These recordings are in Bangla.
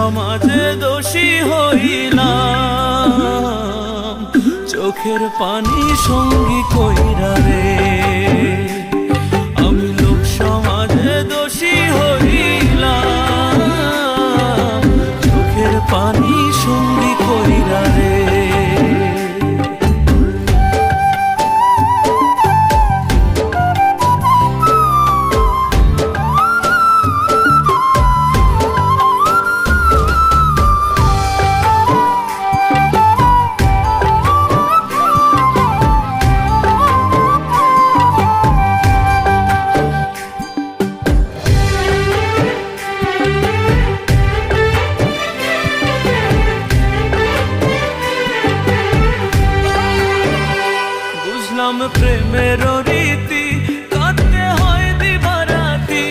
সমাজে দোষী হইলাম, চোখের পানি সঙ্গী কইরা রে। আমি লোক সমাজে দোষী হইলাম, চোখের পানি সঙ্গী কইরা রে। প্রেমের রীতি কাটতে হয় দিবারাতি,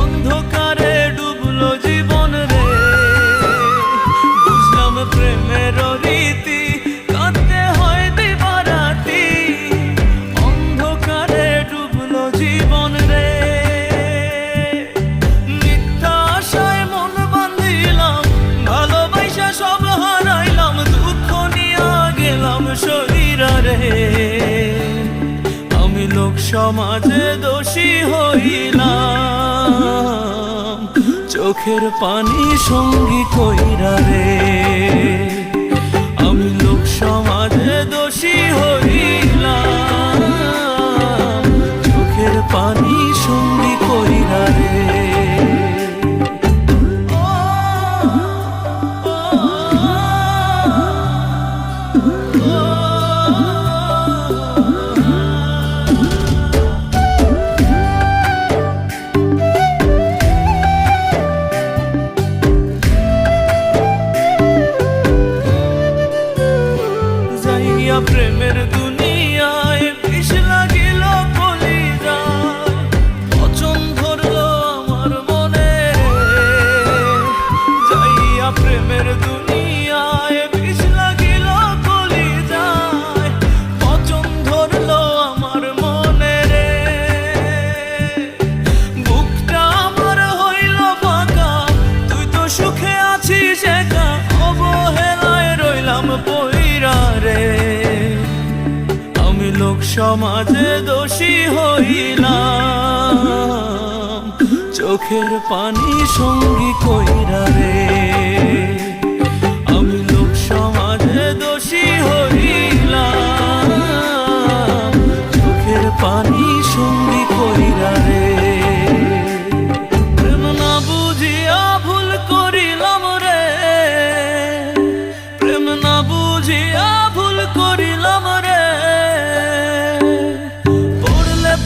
অন্ধকারে ডুবলো জীবন রে। বুঝলাম প্রেমের রীতি কাটতে হয় দিবারাতি, অন্ধকারে ডুবলো জীবন রে। মিথ্যা আশায় মন বাঁধিলাম, ভালোবাসা সব হারাইলাম, দুঃখ নিয়া গেলাম শরীরা রে। আমি লোক সমাজে দোষী হইলাম, চোখের পানি সঙ্গী কইরা রে। আমি লোক সমাজে দোষী হইলাম, চোখের পানি সঙ্গী কইরা রে। প্রেমের দুনিয়ায় বিষ লাগিল কলিজায়, পচন ধরলো আমার মনে। যাইয়া প্রেমের দুনিয়ায় বিষ লাগিল কলিজায়, পচন ধরলো আমার মনে রে। বুকটা আমার হইল ফাঁকা, তুই তো সুখে আছিস একা, অবহেলায় রইলাম পইরা রে। আমি লোক সমাজে দোষী হইলাম, চোখের পানি সঙ্গী কইরা রে। আমি লোক সমাজে দোষী হইলাম, চোখের পানি সঙ্গী কইরা রে। প্রেম না বুঝিয়া ভুল করিলাম রে, প্রেম না বুঝিয়া ভুল করিলাম রে।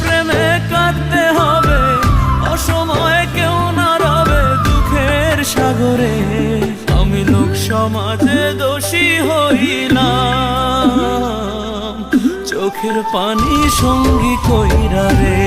প্রেমে কাটতে হবে, অসময়ে কেউ না রবে দুঃখের সাগরে। আমি লোক সমাজে দোষী হইলাম, চোখের পানি সঙ্গী কইরা রে।